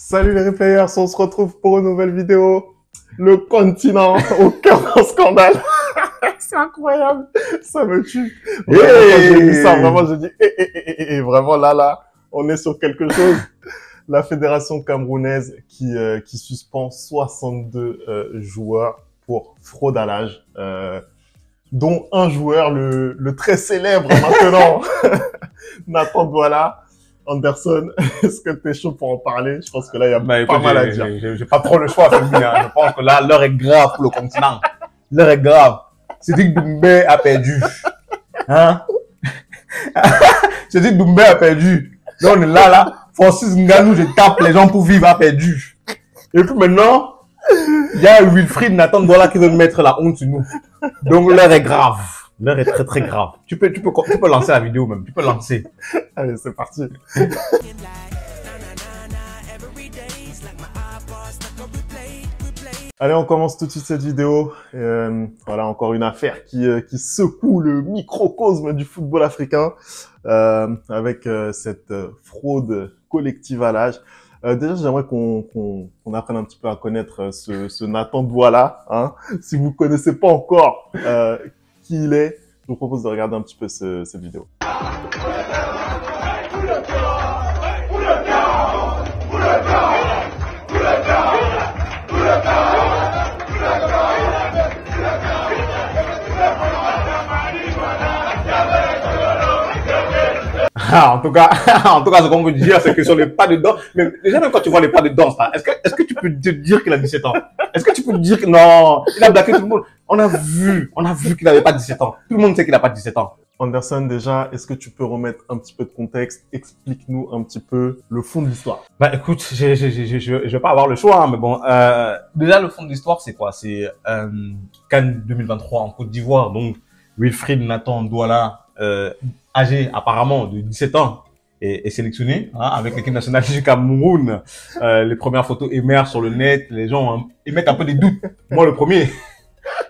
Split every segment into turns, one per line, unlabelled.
Salut les replayers, on se retrouve pour une nouvelle vidéo. Le continent au cœur d'un scandale. C'est incroyable, ça me tue. Vraiment, quand j'ai vu ça, vraiment, j'ai dit, vraiment là, on est sur quelque chose. La fédération camerounaise qui suspend 62 joueurs pour fraude à l'âge, dont un joueur, le très célèbre maintenant, Nathan Douala. Anderson, est-ce que t'es chaud pour en parler? Je pense que là, il y a pas mal à dire.
J'ai pas trop le choix, Femi, hein. Je pense que là, l'heure est grave pour le continent. L'heure est grave. Cédric Doumbé a perdu. Hein? Cédric Doumbé a perdu. Là, on est là. Francis Ngannou, je tape les gens pour vivre, a perdu. Et puis maintenant, il y a Wilfried Nathan Douala qui veut mettre la honte sur nous. Donc, l'heure est grave. L'heure est très, très grave. Tu peux lancer la vidéo même. Tu peux lancer.
Allez, c'est parti. Allez, on commence tout de suite cette vidéo. Voilà, encore une affaire qui secoue le microcosme du football africain avec cette fraude collective à l'âge. Déjà, j'aimerais qu'on apprenne un petit peu à connaître ce Nathan Douala. Hein. Si vous connaissez pas encore qui il est, je vous propose de regarder un petit peu cette vidéo.
En tout cas, ce qu'on veut dire, c'est que sur les pas de danse, mais déjà même quand tu vois les pas de danse, là, est-ce que tu peux te dire qu'il a 17 ans? Est-ce que tu peux te dire que non, il a blagué tout le monde? On a vu qu'il n'avait pas 17 ans. Tout le monde sait qu'il n'a pas 17 ans.
Anderson, déjà, est-ce que tu peux remettre un petit peu de contexte? Explique-nous un petit peu le fond de l'histoire.
Bah écoute, je vais pas avoir le choix, hein, mais bon, déjà le fond de l'histoire, c'est quoi? C'est CAN 2023 en Côte d'Ivoire, donc Wilfried Nathan Douala, âgé apparemment de 17 ans, est sélectionné hein, avec l'équipe nationale du Cameroun. Les premières photos émergent sur le net, les gens émettent un peu des doutes. Moi, le premier,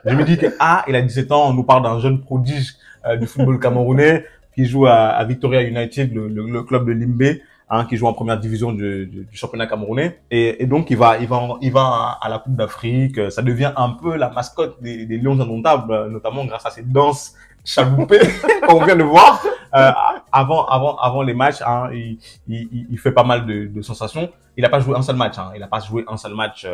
je me dis que il a 17 ans, on nous parle d'un jeune prodige du football camerounais qui joue à Victoria United, le club de Limbé, hein, qui joue en première division du championnat camerounais. Et donc, il va à la Coupe d'Afrique. Ça devient un peu la mascotte des Lions indomptables, notamment grâce à ses danses chaloupées qu'on vient de voir. Avant les matchs, hein, il fait pas mal de sensations. Il n'a pas joué un seul match. Hein, il n'a pas joué un seul match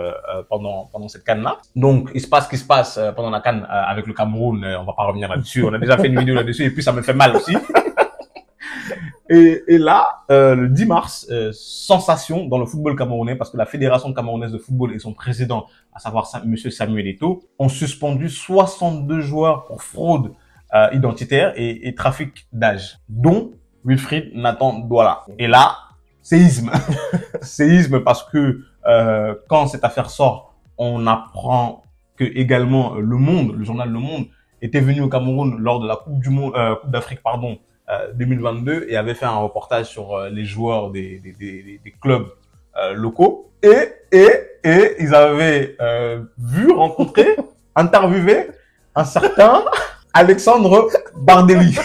pendant cette CAN-là. Donc, il se passe ce qui se passe pendant la CAN avec le Cameroun. On va pas revenir là-dessus. On a déjà fait une vidéo là-dessus et puis ça me fait mal aussi. Et là, le 10 mars, sensation dans le football camerounais parce que la Fédération camerounaise de football et son président, à savoir Monsieur Samuel Eto'o, ont suspendu 62 joueurs pour fraude identitaire et trafic d'âge, dont Wilfried Nathan Douala. Et là, séisme. Séisme parce que quand cette affaire sort, on apprend que également le journal Le Monde, était venu au Cameroun lors de la Coupe d'Afrique, 2022 et avait fait un reportage sur les joueurs des clubs locaux et ils avaient rencontré, interviewé un certain Alexandre Bardelli.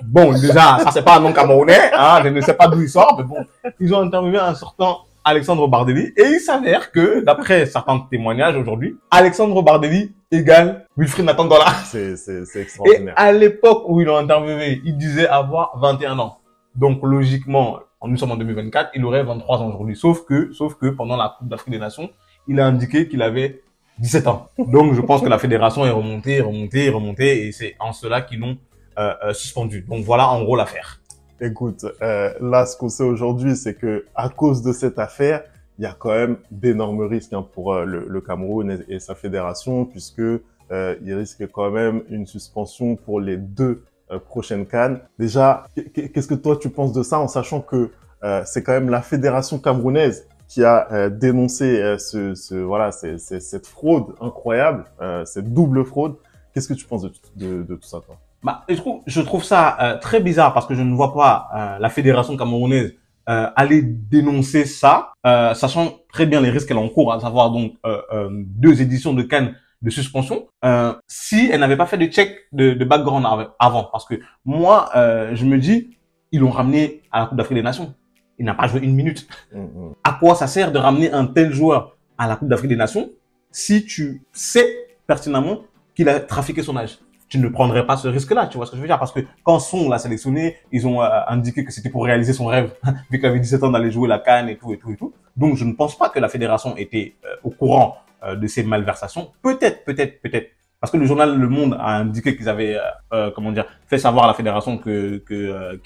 Bon, déjà, ça c'est pas un nom camerounais, hein, je ne sais pas d'où il sort, mais bon, ils ont interviewé un certain Alexandre Bardelli et il s'avère que, d'après certains témoignages aujourd'hui, Alexandre Bardelli égale Wilfried Nathan Douala.
C'est extraordinaire.
Et à l'époque où ils l'ont interviewé, il disait avoir 21 ans. Donc, logiquement, nous sommes en 2024, il aurait 23 ans aujourd'hui. Sauf que pendant la Coupe d'Afrique des Nations, il a indiqué qu'il avait 17 ans. Donc, je pense que la fédération est remontée et c'est en cela qu'ils l'ont suspendu. Donc, voilà en gros l'affaire.
Écoute, là, ce qu'on sait aujourd'hui, c'est que à cause de cette affaire, il y a quand même d'énormes risques hein, pour le Cameroun et sa fédération, puisque il risque quand même une suspension pour les 2 prochaines CAN. Déjà, qu'est-ce que toi tu penses de ça, en sachant que c'est quand même la fédération camerounaise qui a dénoncé cette fraude incroyable, cette double fraude. Qu'est-ce que tu penses de tout ça, toi?
Bah, je trouve ça très bizarre parce que je ne vois pas la fédération camerounaise aller dénoncer ça, sachant très bien les risques qu'elle encourt, à savoir donc 2 éditions de CAN de suspension, si elle n'avait pas fait de check de background avant. Parce que moi, je me dis, ils l'ont ramené à la Coupe d'Afrique des Nations. Il n'a pas joué une minute. À quoi ça sert de ramener un tel joueur à la Coupe d'Afrique des Nations si tu sais pertinemment qu'il a trafiqué son âge? Tu ne prendrais pas ce risque-là, tu vois ce que je veux dire? Parce que quand Son l'a sélectionné, ils ont indiqué que c'était pour réaliser son rêve, vu qu'il avait 17 ans d'aller jouer la CAN et tout, et tout, et tout. Donc, je ne pense pas que la fédération était au courant de ces malversations. Peut-être. Parce que le journal Le Monde a indiqué qu'ils avaient, fait savoir à la fédération qu'il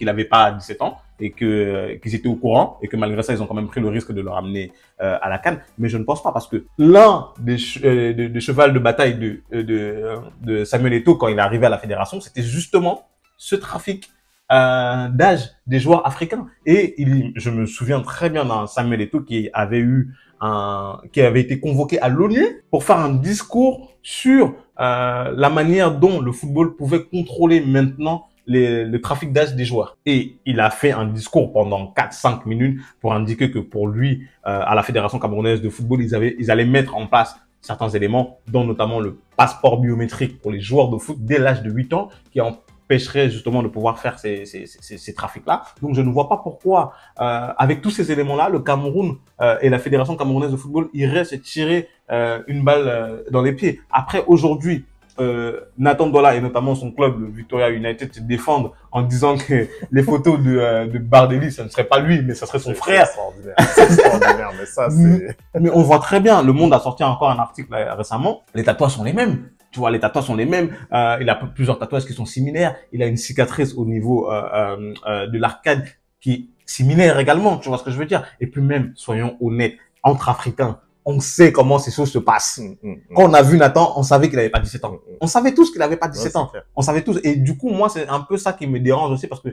n'avait pas 17 ans et qu'ils étaient au courant et que malgré ça, ils ont quand même pris le risque de le ramener à la CAN. Mais je ne pense pas parce que l'un des cheval de bataille de Samuel Eto'o quand il est arrivé à la fédération, c'était justement ce trafic d'âge des joueurs africains. Et je me souviens très bien d'un Samuel Eto'o qui avait été convoqué à l'ONU pour faire un discours sur la manière dont le football pouvait contrôler maintenant le trafic d'âge des joueurs. Et il a fait un discours pendant 4-5 minutes pour indiquer que pour lui, à la Fédération camerounaise de football, ils allaient mettre en place certains éléments, dont notamment le passeport biométrique pour les joueurs de foot dès l'âge de 8 ans, qui empêcherait justement de pouvoir faire ces trafics-là. Donc, je ne vois pas pourquoi, avec tous ces éléments-là, le Cameroun et la Fédération camerounaise de football iraient se tirer une balle dans les pieds. Après, aujourd'hui, Nathan Dola et notamment son club, le Victoria United, se défendent en disant que les photos de Bardelli, ça ne serait pas lui, mais ça serait son frère.
C'est extraordinaire, mais ça, c'est...
Mais on voit très bien, Le Monde a sorti encore un article récemment, les tatouages sont les mêmes. Tu vois, les tatouages sont les mêmes. Il a plusieurs tatouages qui sont similaires. Il a une cicatrice au niveau de l'arcade qui est similaire également. Tu vois ce que je veux dire? Et puis même, soyons honnêtes, entre Africains, on sait comment ces choses se passent. Quand on a vu Nathan, on savait qu'il n'avait pas 17 ans. On savait tous qu'il n'avait pas 17 ans. On savait tous. Et du coup, moi, c'est un peu ça qui me dérange aussi parce que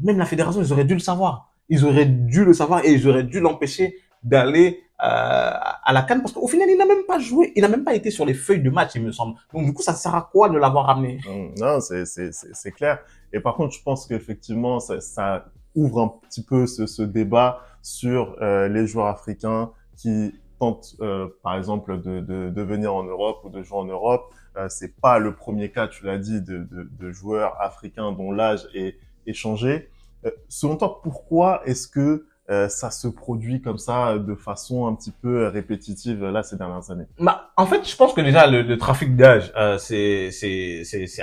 même la fédération, ils auraient dû le savoir. Ils auraient dû le savoir et ils auraient dû l'empêcher d'aller à la CAN parce qu'au final, il n'a même pas joué. Il n'a même pas été sur les feuilles de match, il me semble. Donc, du coup, ça sert à quoi de l'avoir ramené?
Non, c'est clair. Et par contre, je pense qu'effectivement, ça ouvre un petit peu ce débat sur les joueurs africains qui tentent, par exemple, de venir en Europe ou de jouer en Europe. C'est pas le premier cas, tu l'as dit, de joueurs africains dont l'âge est changé. Selon toi, pourquoi est-ce que ça se produit comme ça de façon un petit peu répétitive là ces dernières années?
Bah, en fait, je pense que déjà le trafic d'âge, c'est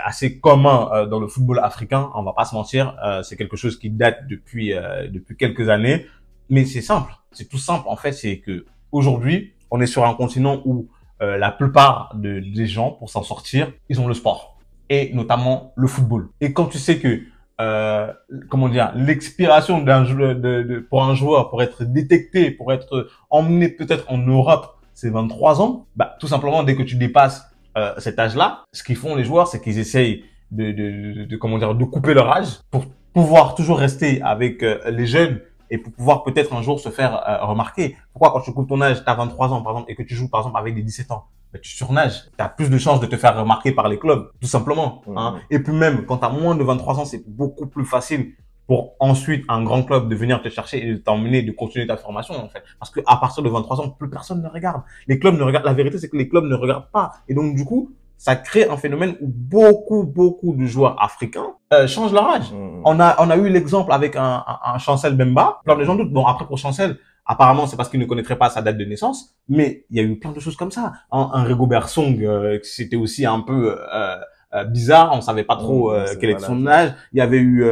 assez commun dans le football africain. On va pas se mentir, c'est quelque chose qui date depuis quelques années. Mais c'est simple, c'est tout simple. En fait, c'est que aujourd'hui, on est sur un continent où la plupart des gens, pour s'en sortir, ils ont le sport et notamment le football. Et quand tu sais que l'expiration d'un joueur pour un joueur pour être détecté, pour être emmené peut-être en Europe, c'est 23 ans. Bah, tout simplement, dès que tu dépasses cet âge-là, ce qu'ils font les joueurs, c'est qu'ils essayent de couper leur âge pour pouvoir toujours rester avec les jeunes et pour pouvoir peut-être un jour se faire remarquer. Pourquoi quand tu coupes ton âge, tu as 23 ans par exemple, et que tu joues par exemple avec des 17 ans, ben, tu surnages, tu as plus de chances de te faire remarquer par les clubs, tout simplement. Hein. Et puis même, quand tu as moins de 23 ans, c'est beaucoup plus facile pour ensuite un grand club de venir te chercher et de t'emmener, de continuer ta formation en fait. Parce que à partir de 23 ans, plus personne ne regarde. Les clubs ne regardent. La vérité, c'est que les clubs ne regardent pas. Et donc du coup, ça crée un phénomène où beaucoup de joueurs africains changent leur âge. On a eu l'exemple avec un Chancel Bemba. Plein de gens doutent. Bon, après pour Chancel, apparemment c'est parce qu'il ne connaîtrait pas sa date de naissance, mais il y a eu plein de choses comme ça. Un Rigobert Song, c'était aussi un peu bizarre. On savait pas trop quel était son âge. Il y avait eu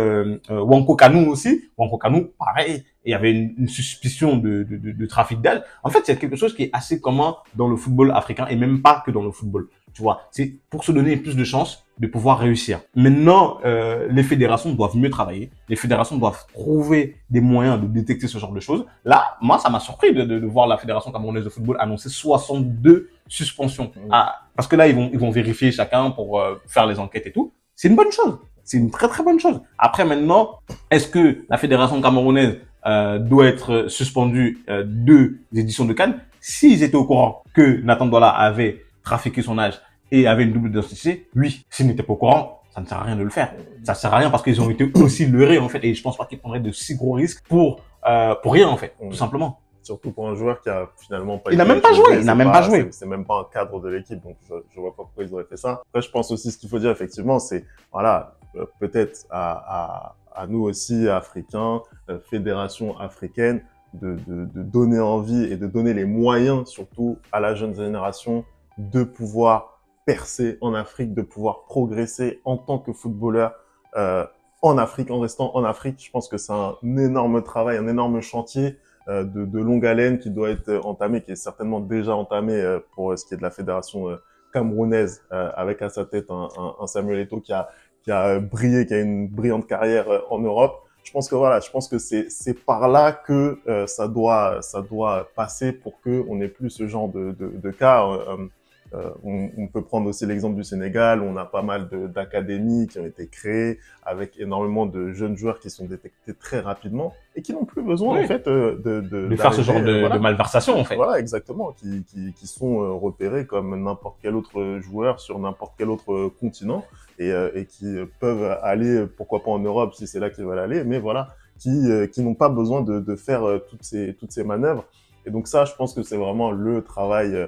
Wanko Kanou aussi. Wanko Kanou, pareil. Il y avait une suspicion de trafic d'âge. En fait, c'est quelque chose qui est assez commun dans le football africain et même pas que dans le football. Tu vois, c'est pour se donner plus de chances de pouvoir réussir. Maintenant, les fédérations doivent mieux travailler. Les fédérations doivent trouver des moyens de détecter ce genre de choses. Là, moi, ça m'a surpris de voir la Fédération camerounaise de football annoncer 62 suspensions. Parce que là, ils vont vérifier chacun pour faire les enquêtes et tout. C'est une bonne chose. C'est une très bonne chose. Après, maintenant, est-ce que la Fédération camerounaise doit être suspendue 2 éditions de CAN? S'ils étaient au courant que Nathan Dola avait trafiqué son âge et avait une double identité, oui. S'ils n'étaient pas au courant, ça ne sert à rien de le faire. Ça sert à rien parce qu'ils ont été aussi leurrés, en fait, et je pense pas qu'ils prendraient de si gros risques pour rien, en fait, tout simplement.
Surtout pour un joueur qui a finalement pas...
Il n'a même pas joué, il n'a même pas joué.
C'est même pas un cadre de l'équipe, donc je vois pas pourquoi ils auraient fait ça. Après, je pense aussi, ce qu'il faut dire, effectivement, c'est, voilà, peut-être à à nous aussi, Africains, fédération africaine, de donner envie et de donner les moyens, surtout à la jeune génération, de pouvoir percer en Afrique, de pouvoir progresser en tant que footballeur en Afrique, en restant en Afrique. Je pense que c'est un énorme travail, un énorme chantier de longue haleine qui doit être entamé, qui est certainement déjà entamé pour ce qui est de la fédération camerounaise, avec à sa tête un Samuel Eto'o qui a brillé, qui a une brillante carrière en Europe. Je pense que voilà, je pense que c'est par là que ça doit passer pour que on n'ait plus ce genre de cas. On peut prendre aussi l'exemple du Sénégal, où on a pas mal d'académies qui ont été créées avec énormément de jeunes joueurs qui sont détectés très rapidement et qui n'ont plus besoin
Oui.
en fait
De faire ce genre de malversation, en fait.
Voilà, exactement, qui sont repérés comme n'importe quel autre joueur sur n'importe quel autre continent et qui peuvent aller, pourquoi pas en Europe si c'est là qu'ils veulent aller, mais voilà, qui n'ont pas besoin de faire toutes ces manœuvres. Et donc ça, je pense que c'est vraiment le travail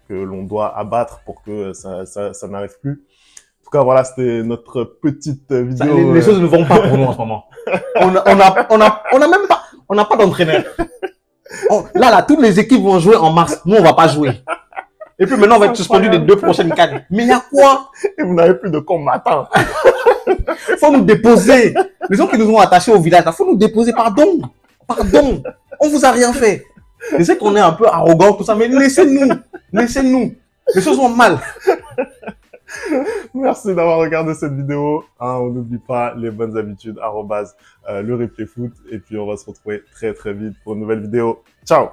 que l'on doit abattre pour que ça n'arrive plus. En tout cas, voilà, c'était notre petite vidéo.
Les choses ne vont pas pour nous en ce moment. On n'a pas d'entraîneur. Là, toutes les équipes vont jouer en mars. Nous, on va pas jouer. Et puis maintenant, on va être suspendu des 2 prochaines cannes. Mais il y a quoi?
Et vous n'avez plus de combattants.
Faut nous déposer. Les gens qui nous ont attachés au village, faut nous déposer. Pardon. On vous a rien fait. Je sais qu'on est un peu arrogant, tout ça, mais laissez-nous. Les choses vont mal.
Merci d'avoir regardé cette vidéo. On n'oublie pas les bonnes habitudes, @le replay foot. Et puis, on va se retrouver très, très vite pour une nouvelle vidéo. Ciao!